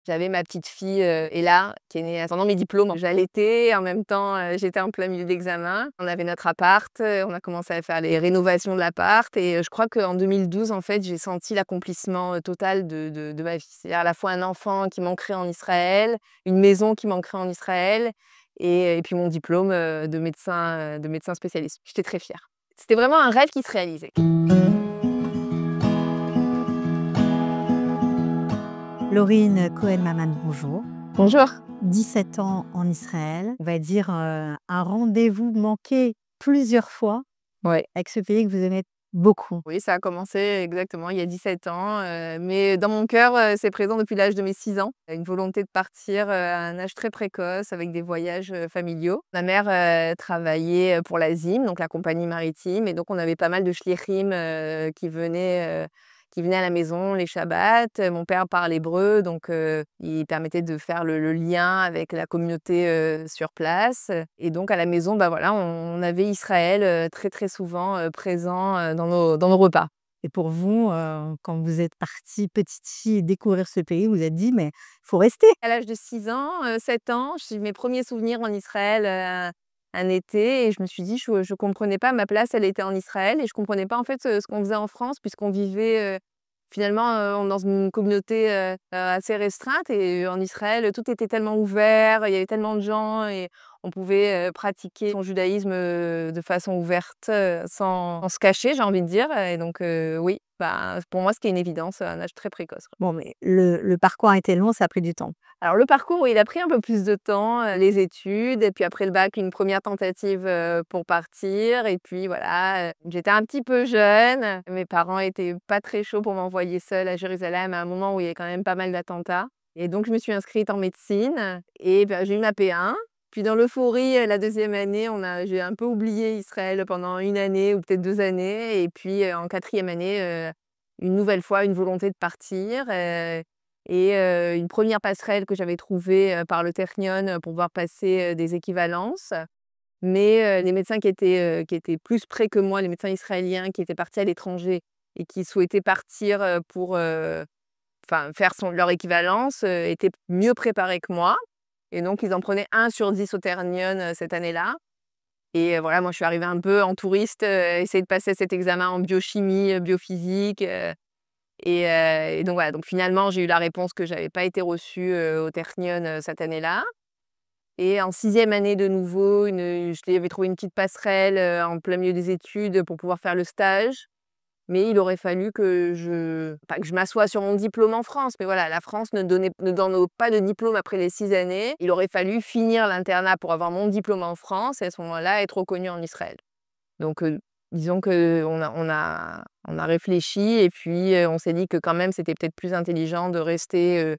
J'avais ma petite fille, Ella, qui est née pendant mes diplômes. J'allaitais, en même temps, j'étais en plein milieu d'examen. On avait notre appart, on a commencé à faire les rénovations de l'appart et je crois qu'en 2012, en fait, j'ai senti l'accomplissement, total de ma vie. C'est-à-dire à la fois un enfant qui manquerait en Israël, une maison qui manquerait en Israël et puis mon diplôme, de médecin spécialiste. J'étais très fière. C'était vraiment un rêve qui se réalisait. Laurine Cohen-Maman, bonjour. Bonjour. 17 ans en Israël, on va dire un rendez-vous manqué plusieurs fois Ouais. avec ce pays que vous aimez beaucoup. Oui, ça a commencé exactement il y a 17 ans, mais dans mon cœur, c'est présent depuis l'âge de mes 6 ans. Une volonté de partir, à un âge très précoce avec des voyages, familiaux. Ma mère, travaillait, pour la ZIM, donc la compagnie maritime et donc on avait pas mal de shlichim, qui venaient à la maison les shabbats. Mon père parle hébreu, donc il permettait de faire le lien avec la communauté, sur place et donc à la maison, bah, voilà, on avait Israël, très, très souvent, présent, dans nos repas. Et pour vous, quand vous êtes partie petite fille découvrir ce pays, vous vous êtes dit: «Mais il faut rester». À l'âge de 6 ans, 7 ans, j'ai mes premiers souvenirs en Israël, un été et je me suis dit: «Je comprenais pas, ma place, elle était en Israël» et je comprenais pas, en fait, ce qu'on faisait en France puisqu'on vivait, finalement, dans une communauté, assez restreinte et en Israël, tout était tellement ouvert, il y avait tellement de gens et on pouvait, pratiquer son judaïsme, de façon ouverte, sans se cacher, j'ai envie de dire et donc oui, bah, pour moi, c'était une évidence à un âge très précoce. Bon, mais le parcours a été long, ça a pris du temps. Alors le parcours, oui, il a pris un peu plus de temps, les études et puis après le bac, une première tentative, pour partir et puis voilà, j'étais un petit peu jeune. Mes parents étaient pas très chauds pour m'envoyer seule à Jérusalem à un moment où il y avait quand même pas mal d'attentats et donc je me suis inscrite en médecine et bah, j'ai eu ma P1. Puis dans l'euphorie, la 2e année, j'ai un peu oublié Israël pendant 1 année ou peut-être 2 années et puis, en 4e année, une nouvelle fois, une volonté de partir, et une première passerelle que j'avais trouvée, par le Technion, pour pouvoir passer, des équivalences. Mais, les médecins qui étaient plus près que moi, les médecins israéliens qui étaient partis à l'étranger et qui souhaitaient partir, pour, enfin faire leur équivalence, étaient mieux préparés que moi et donc ils en prenaient 1 sur 10 au Technion, cette année-là et voilà, moi je suis arrivée un peu en touriste, essayer de passer cet examen en biochimie, biophysique, et donc voilà, donc finalement, j'ai eu la réponse que j'avais pas été reçue, au Technion, cette année-là et en 6e année de nouveau, je avais trouvé une petite passerelle, en plein milieu des études pour pouvoir faire le stage. Mais il aurait fallu que pas que je m'assoie sur mon diplôme en France, mais voilà, la France ne donne pas de diplôme après les 6 années. Il aurait fallu finir l'internat pour avoir mon diplôme en France et à ce moment-là, être reconnue en Israël. Donc, disons qu'on a réfléchi et puis, on s'est dit que quand même c'était peut-être plus intelligent de rester,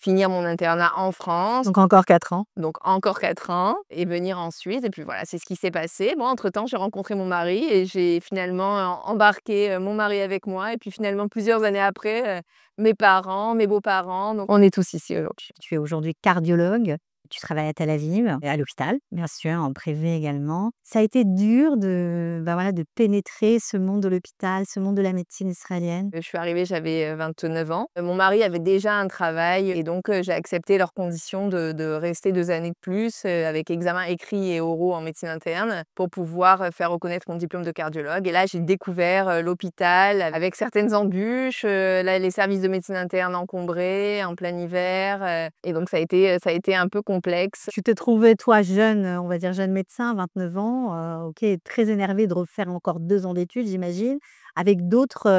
finir mon internat en France, Donc encore 4 ans. donc encore 4 ans et venir ensuite et puis voilà, c'est ce qui s'est passé. Bon, entre-temps, j'ai rencontré mon mari et j'ai finalement embarqué, mon mari avec moi et puis finalement plusieurs années après, mes parents, mes beaux-parents, donc on est tous ici aujourd'hui. Tu es aujourd'hui cardiologue. Tu travailles à Tel Aviv, à l'hôpital, bien sûr, en privé également. Ça a été dur de, bah voilà, de pénétrer ce monde de l'hôpital, ce monde de la médecine israélienne? Je suis arrivée, j'avais, 29 ans. Mon mari avait déjà un travail et donc j'ai accepté leurs conditions de rester 2 années de plus, avec examen écrit et oraux en médecine interne pour pouvoir, faire reconnaître mon diplôme de cardiologue et là, j'ai découvert, l'hôpital avec certaines embûches, là, les services de médecine interne encombrés en plein hiver, et donc ça a été un peu complexe. Tu t'es trouvé, toi, jeune, on va dire jeune médecin, 29 ans, OK, très énervé de refaire encore 2 ans d'études, j'imagine, avec d'autres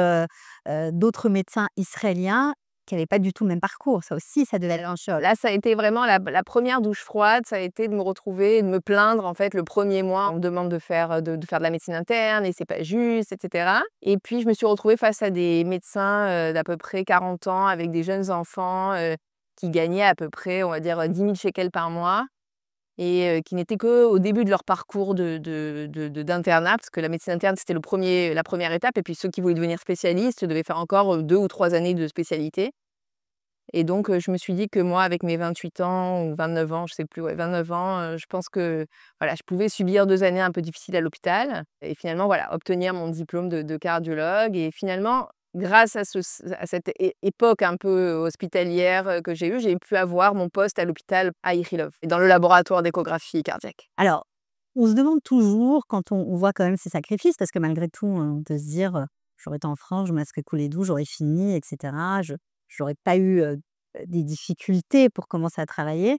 médecins israéliens qui n'avaient pas du tout le même parcours. Ça aussi, ça devait être un choc. Là, ça a été vraiment la première douche froide, ça a été de me retrouver et de me plaindre, en fait, le premier mois. On me demande de faire de la médecine interne et c'est pas juste et cetera et puis je me suis retrouvée face à des médecins, d'à peu près 40 ans avec des jeunes enfants, qui gagnaient à peu près, on va dire, 10 000 shekels par mois et qui n'étaient qu'au début de leur parcours d'internat parce que la médecine interne, c'était la première étape et puis ceux qui voulaient devenir spécialistes devaient faire encore, 2 ou 3 années de spécialité. Et donc, je me suis dit que moi, avec mes 28 ans ou 29 ans, je sais plus, ouais, 29 ans, je pense que, voilà, je pouvais subir 2 années un peu difficiles à l'hôpital et finalement, voilà, obtenir mon diplôme de cardiologue et finalement, grâce à cette époque un peu hospitalière que j'ai eue, j'ai pu avoir mon poste à l'hôpital à Ichilov, dans le laboratoire d'échographie cardiaque. Alors, on se demande toujours quand on voit quand même ces sacrifices, parce que malgré tout, on peut se dire, «J'aurais été en France, je me serais coulé d'eau, j'aurais fini et cetera. Je j'aurais pas eu, des difficultés pour commencer à travailler».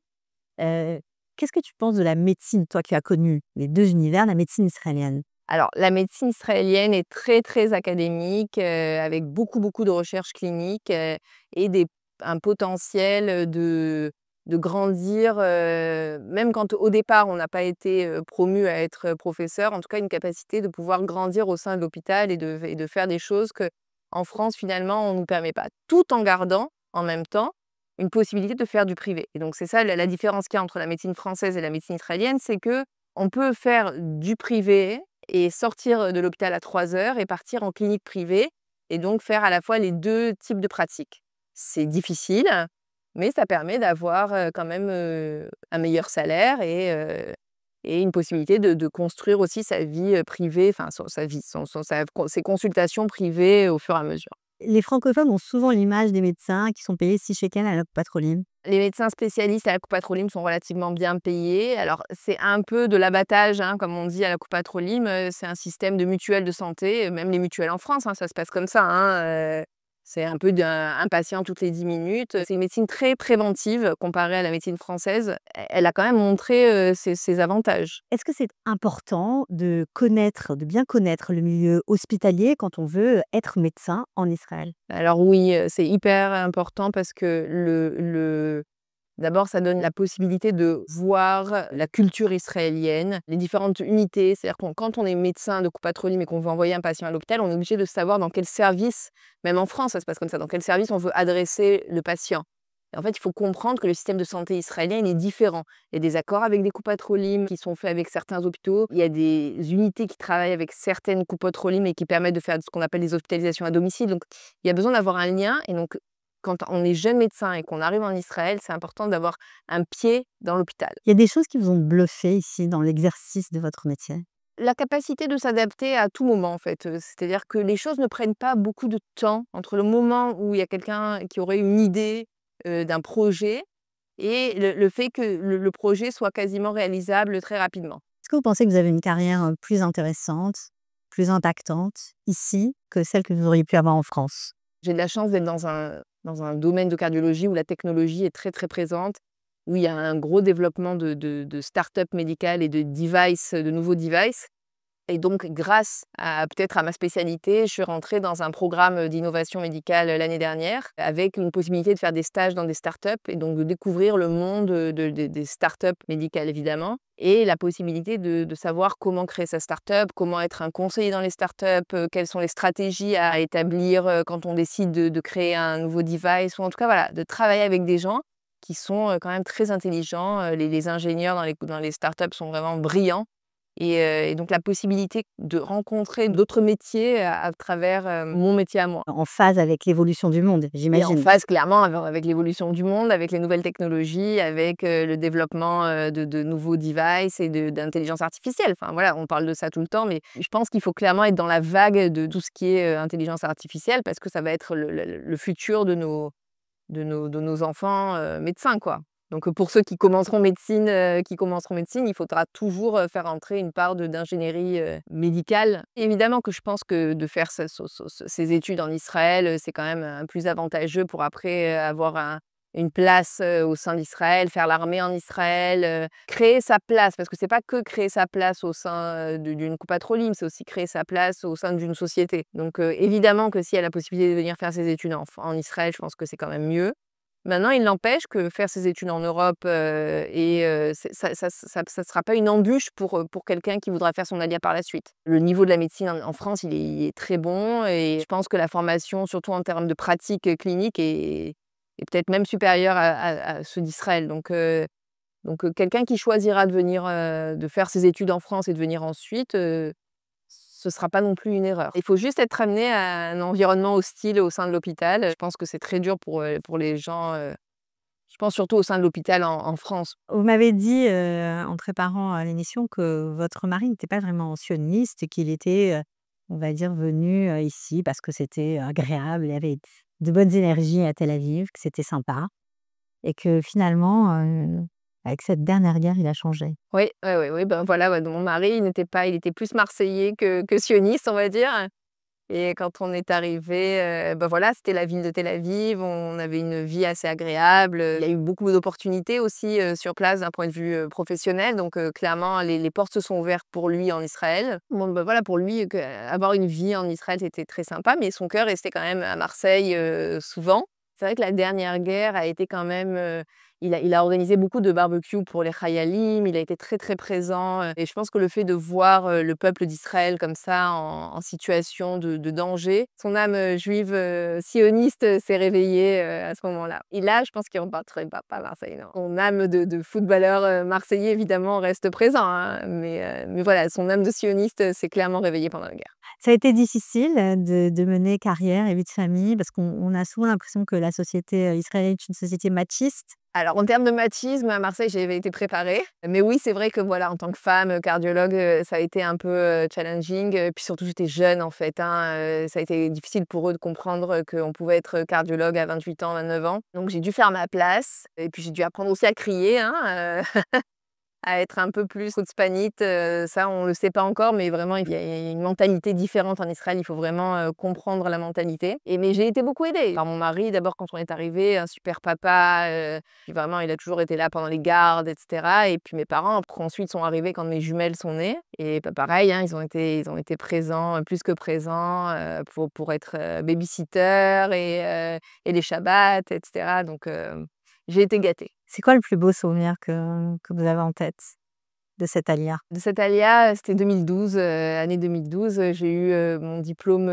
Heu, Qu'est-ce que tu penses de la médecine, toi qui as connu les 2 univers, la médecine israélienne? Alors, la médecine israélienne est très, très académique, avec beaucoup, beaucoup de recherches cliniques, et un potentiel, de grandir, même quand au départ on n'a pas été, promu à être professeur, en tout cas une capacité de pouvoir grandir au sein de l'hôpital et de faire des choses qu'en France finalement on ne nous permet pas. Tout en gardant, en même temps, une possibilité de faire du privé et donc c'est ça la différence qu'il y a entre la médecine française et la médecine israélienne, c'est qu'on peut faire du privé et sortir de l'hôpital à 3 heures et partir en clinique privée et donc faire à la fois les 2 types de pratiques. C'est difficile, mais ça permet d'avoir, quand même, un meilleur salaire et une possibilité de construire aussi sa vie, privée, enfin sa vie, ses consultations privées au fur et à mesure. Les francophones ont souvent l'image des médecins qui sont payés 6 shekels à la patroline. Les médecins spécialistes à la Coupe-Patrolime sont relativement bien payés. Alors, c'est un peu de l'abattage, hein, comme on dit à la Coupe-Patrolime, c'est un système de mutuelle de santé, même les mutuelles en France, hein, ça se passe comme ça, hein, c'est un peu un patient toutes les 10 minutes. C'est une médecine très préventive comparée à la médecine française. Elle a quand même montré, ses avantages. Est-ce que c'est important de connaître, de bien connaître le milieu hospitalier quand on veut être médecin en Israël? Alors oui, c'est hyper important parce que d'abord, ça donne la possibilité de voir la culture israélienne, les différentes unités. C'est-à-dire quand on est médecin de Coupe-Patrolime et qu'on veut envoyer un patient à l'hôpital, on est obligé de savoir dans quel service, même en France, ça se passe comme ça, dans quel service on veut adresser le patient. Et en fait, il faut comprendre que le système de santé israélien, il est différent. Il y a des accords avec des Coupe-Patrolime qui sont faits avec certains hôpitaux. Il y a des unités qui travaillent avec certaines Coupe-Patrolime et qui permettent de faire ce qu'on appelle des hospitalisations à domicile. Donc, il y a besoin d'avoir un lien. Et donc, quand on est jeune médecin et qu'on arrive en Israël, c'est important d'avoir un pied dans l'hôpital. Il y a des choses qui vous ont bluffé ici dans l'exercice de votre métier? La capacité de s'adapter à tout moment, en fait, c'est-à-dire que les choses ne prennent pas beaucoup de temps entre le moment où il y a quelqu'un qui aurait une idée, d'un projet et le fait que le projet soit quasiment réalisable très rapidement. Est-ce que vous pensez que vous avez une carrière, plus intéressante, plus impactante ici que celle que vous auriez pu avoir en France? J'ai de la chance d'être dans un domaine de cardiologie où la technologie est très, très présente, où il y a un gros développement de start-up médicales et de nouveaux devices. Et donc, grâce à peut-être à ma spécialité, je suis rentrée dans un programme d'innovation médicale l'année dernière, avec une possibilité de faire des stages dans des startups et donc de découvrir le monde des startups médicales, évidemment, et la possibilité de savoir comment créer sa startup, comment être un conseiller dans les startups, quelles sont les stratégies à établir quand on décide de créer un nouveau device, ou en tout cas, voilà, de travailler avec des gens qui sont quand même très intelligents. Les ingénieurs dans les startups sont vraiment brillants et donc la possibilité de rencontrer d'autres métiers à travers, mon métier à moi. En phase avec l'évolution du monde, Et en j'imagine? phase clairement avec l'évolution du monde, avec les nouvelles technologies, avec, le développement, de nouveaux devices et d'intelligence artificielle. Enfin voilà, on parle de ça tout le temps, mais je pense qu'il faut clairement être dans la vague de tout ce qui est, intelligence artificielle parce que ça va être le futur de nos enfants, médecins, quoi. Donc, pour ceux qui commenceront médecine, il faudra toujours, faire entrer une part d'ingénierie, médicale. Évidemment que je pense que de faire ces études en Israël, c'est quand même, plus avantageux pour après, avoir une place, au sein d'Israël, faire l'armée en Israël, créer sa place. Parce que c'est pas que créer sa place au sein, d'une Coupe-Patrolime, c'est aussi créer sa place au sein d'une société. Donc, évidemment que s'il y a la possibilité de venir faire ses études en Israël, je pense que c'est quand même mieux. Maintenant, il n'empêche que faire ses études en Europe, c'est ça sera pas une embûche pour quelqu'un qui voudra faire son alia par la suite. Le niveau de la médecine en France, il est très bon et je pense que la formation, surtout en termes de pratique, clinique est peut-être même supérieure à ceux d'Israël. Donc, quelqu'un qui choisira de faire ses études en France et de venir ensuite, ce sera pas non plus une erreur. Il faut juste être amené à un environnement hostile au sein de l'hôpital. Je pense que c'est très dur pour les gens, je pense surtout au sein de l'hôpital en France. Vous m'avez dit, en préparant, l'émission que votre mari n'était pas vraiment sioniste et qu'il était, on va dire, venus, ici parce que c'était agréable, il y avait de bonnes énergies à Tel Aviv, que c'était sympa et que finalement, avec cette dernière guerre, il a changé. Oui, oui, oui, oui, ben, voilà, ouais, mon mari, il était plus marseillais que sioniste, on va dire. Et quand on est arrivé, bah, voilà, c'était la ville de Tel Aviv, on avait une vie assez agréable, il y a eu beaucoup d'opportunités aussi, sur place d'un point de vue, professionnel donc clairement les portes se sont ouvertes pour lui en Israël. Bon, bah, voilà, pour lui, avoir une vie en Israël, c'était très sympa, mais son cœur restait quand même à Marseille, souvent. C'est vrai que la dernière guerre a été quand même, il a organisé beaucoup de barbecues pour les Chayalim, il a été très, très présent, et je pense que le fait de voir, le peuple d'Israël comme ça en situation de danger, son âme, juive, sioniste, s'est réveillée, à ce moment-là. Et là, je pense qu'il ne repartirait pas à Marseille, non. Son âme de footballeur, marseillais évidemment reste présent, hein, mais voilà, son âme de sioniste, s'est clairement réveillée pendant la guerre. Ça a été difficile, de mener carrière et vie de famille parce qu'on a souvent l'impression que la société, israélienne est une société machiste. Alors, en termes de machisme, à Marseille, j'avais été préparée. Mais oui, c'est vrai que voilà, en tant que femme, cardiologue, ça a été un peu, challenging, puis surtout j'étais jeune en fait, hein, ça a été difficile pour eux de comprendre, qu'on pouvait être cardiologue à 28 ans, 29 ans. Donc j'ai dû faire ma place et puis j'ai dû apprendre aussi à crier, hein, à être un peu plus chutzpanite, ça on le sait pas encore, mais vraiment il y a une mentalité différente en Israël, il faut vraiment, comprendre la mentalité mais j'ai été beaucoup aidée par mon mari, d'abord quand on est arrivé, un super papa, puis vraiment il a toujours été là pendant les gardes et cetera et puis mes parents après ensuite sont arrivés quand mes jumelles sont nées et bah, pareil, hein, ils ont été présents, plus que présents, pour être, baby-sitter et les shabbats et cetera donc j'ai été gâtée. C'est quoi le plus beau souvenir que vous avez en tête de cette alia? De cette alia, c'était 2012, année 2012, j'ai eu, mon diplôme,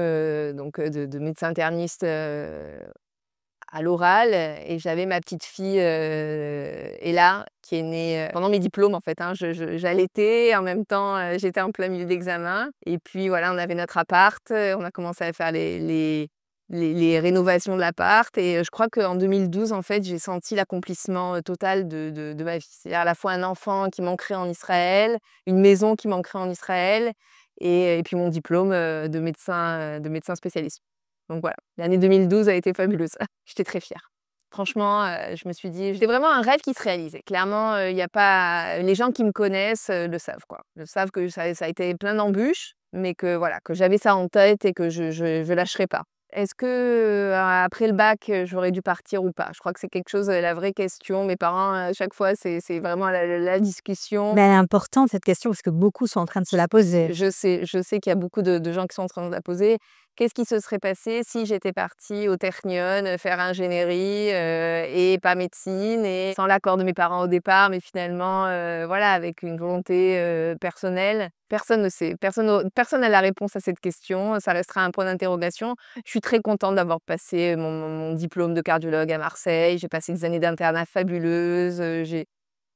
donc de médecin interniste, à l'oral et j'avais ma petite fille, Ella, qui est née, pendant mes diplômes en fait, hein. J'allaitais, en même temps, j'étais en plein milieu d'examen et puis voilà, on avait notre appart, on a commencé à faire les rénovations de l'appart et je crois qu'en 2012, en fait, j'ai senti l'accomplissement, total de ma vie. C'est-à-dire à la fois un enfant qui manquerait en Israël, une maison qui manquerait en Israël et puis mon diplôme, de médecin spécialiste. Donc voilà, l'année 2012 a été fabuleuse. J'étais très fière. Franchement, je me suis dit c'était vraiment un rêve qui se réalisait. Clairement, il y a pas les gens qui me connaissent, le savent, quoi. Le savent que ça a été plein d'embûches, mais que voilà, que j'avais ça en tête et que je lâcherai pas. Est-ce que, après le bac, j'aurais dû partir ou pas? Je crois que c'est quelque chose, la vraie question. Mes parents, à chaque fois, c'est vraiment la discussion. Mais elle est importante cette question parce que beaucoup sont en train de se la poser. Je sais qu'il y a beaucoup de gens qui sont en train de la poser. Qu'est-ce qui se serait passé si j'étais partie au Technion, faire ingénierie, et pas médecine et sans l'accord de mes parents au départ, mais finalement, voilà, avec une volonté, personnelle? Personne ne sait. Personne n'a la réponse à cette question, ça restera un point d'interrogation. Je suis très contente d'avoir passé mon diplôme de cardiologue à Marseille. J'ai passé des années d'internat fabuleuses,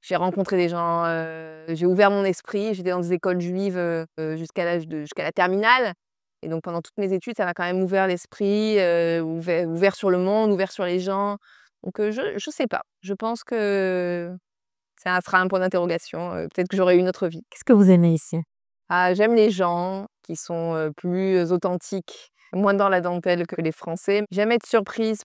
j'ai rencontré des gens, j'ai ouvert mon esprit. J'étais dans des écoles juives, jusqu'à la terminale et donc pendant toutes mes études, ça m'a quand même ouvert l'esprit, ouvert sur le monde, ouvert sur les gens. Donc je sais pas. Je pense que ça sera un point d'interrogation, peut-être que j'aurai une autre vie. Qu'est-ce que vous aimez ici? Ah, j'aime les gens qui sont, plus authentiques, moins dans la dentelle que les Français. J'aime être surprise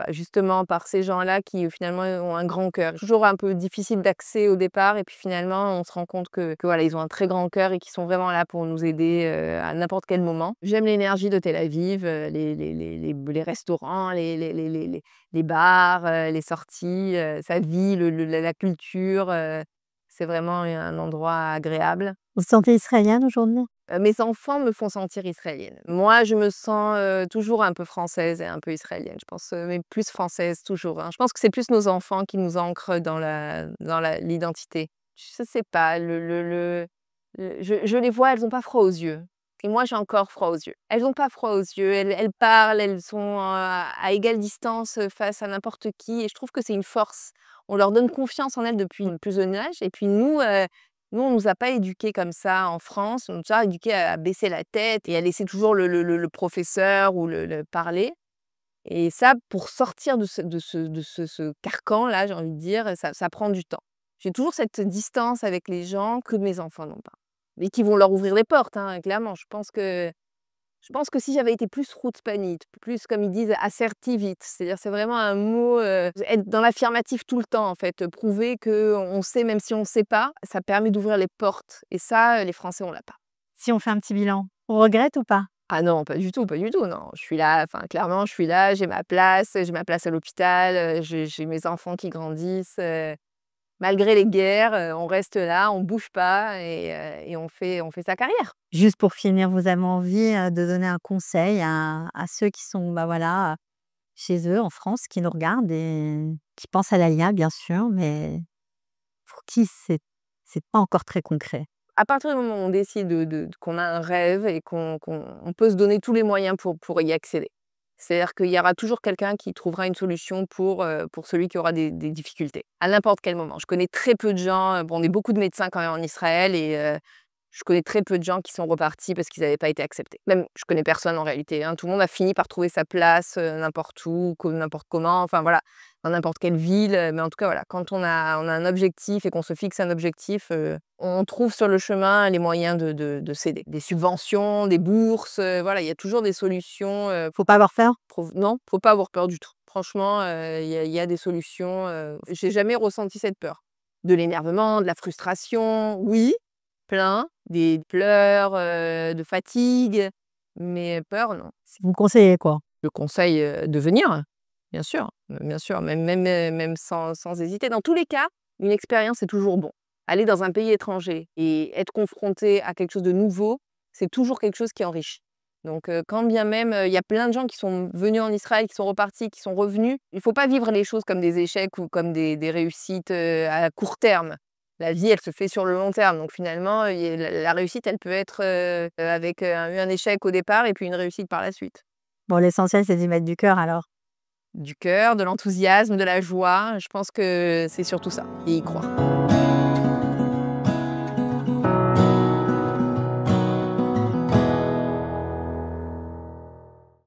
justement par ces gens-là qui, finalement, ont un grand cœur. Toujours un peu difficile d'accès au départ et puis finalement, on se rend compte que voilà, ils ont un très grand cœur et qu'ils sont vraiment là pour nous aider, à n'importe quel moment. J'aime l'énergie de Tel Aviv, les restaurants, les bars, les sorties, sa vie, la culture, c'est vraiment un endroit agréable. Vous vous sentez israélienne aujourd'hui? Mes enfants me font sentir israélienne. Moi, je me sens, toujours un peu française et un peu israélienne. Je pense, mais plus française toujours, hein. Je pense que c'est plus nos enfants qui nous ancrent dans l'identité. Je sais pas, je les vois, elles ont pas froid aux yeux et moi, j'ai encore froid aux yeux. Elles ont pas froid aux yeux, elles parlent, elles sont, à égale distance, face à n'importe qui et je trouve que c'est une force. On leur donne confiance en elles depuis le plus jeune âge et puis nous, on nous a pas éduqués comme ça en France. On nous a éduqués à baisser la tête et à laisser toujours le professeur ou le parler et ça, pour sortir de ce carcan-là, j'ai envie de dire, ça prend du temps. J'ai toujours cette distance avec les gens que mes enfants n'ont pas. et qui vont leur ouvrir les portes, hein, clairement. Je pense que si j'avais été plus Route-Spanite, plus, comme ils disent, assertivite, c'est-à-dire c'est vraiment un mot, être dans l'affirmatif tout le temps en fait, prouver qu'on sait même si on ne sait pas, ça permet d'ouvrir les portes et ça, les Français on l'a pas. Si on fait un petit bilan, on regrette ou pas? Ah non, pas du tout, non. Je suis là, enfin clairement je suis là, j'ai ma place à l'hôpital, j'ai mes enfants qui grandissent, malgré les guerres, on reste là, on bouge pas et on fait sa carrière. Juste pour finir, vous avez envie, de donner un conseil à ceux qui sont, bah, voilà, chez eux en France, qui nous regardent et qui pensent à l'ALIA bien sûr, mais pour qui c'est pas encore très concret? À partir du moment où on décide qu'on a un rêve et qu'on peut se donner tous les moyens pour y accéder. C'est-à-dire qu'il y aura toujours quelqu'un qui trouvera une solution pour celui qui aura des difficultés, à n'importe quel moment. Je connais très peu de gens, bon, on est beaucoup de médecins quand même en Israël et je connais très peu de gens qui sont repartis parce qu'ils n'avaient pas été acceptés. Même, je connais personne en réalité, hein. Tout le monde a fini par trouver sa place, n'importe où, n'importe comment, enfin voilà, dans n'importe quelle ville, mais en tout cas, voilà, quand on a un objectif et qu'on se fixe un objectif, on trouve sur le chemin les moyens de s'aider. Des subventions, des bourses, voilà, il y a toujours des solutions, Faut pas avoir peur? non, faut pas avoir peur du tout. Franchement, il y a des solutions, j'ai jamais ressenti cette peur. De l'énervement, de la frustration, oui, plein, des pleurs, de fatigue, mais peur, non. Vous me conseillez quoi? Je conseille, de venir, bien sûr, même sans hésiter. Dans tous les cas, une expérience, c'est toujours bon. Aller dans un pays étranger et être confronté à quelque chose de nouveau, c'est toujours quelque chose qui enrichit. Donc quand bien même, il y a plein de gens qui sont venus en Israël, qui sont repartis, qui sont revenus, il ne faut pas vivre les choses comme des échecs ou comme des réussites, à court terme. La vie, elle se fait sur le long terme, donc finalement, la réussite, elle peut être, avec, un échec au départ et puis une réussite par la suite. Bon, l'essentiel, c'est d'y mettre du cœur alors. Du cœur, de l'enthousiasme, de la joie, je pense que c'est surtout ça et y croire.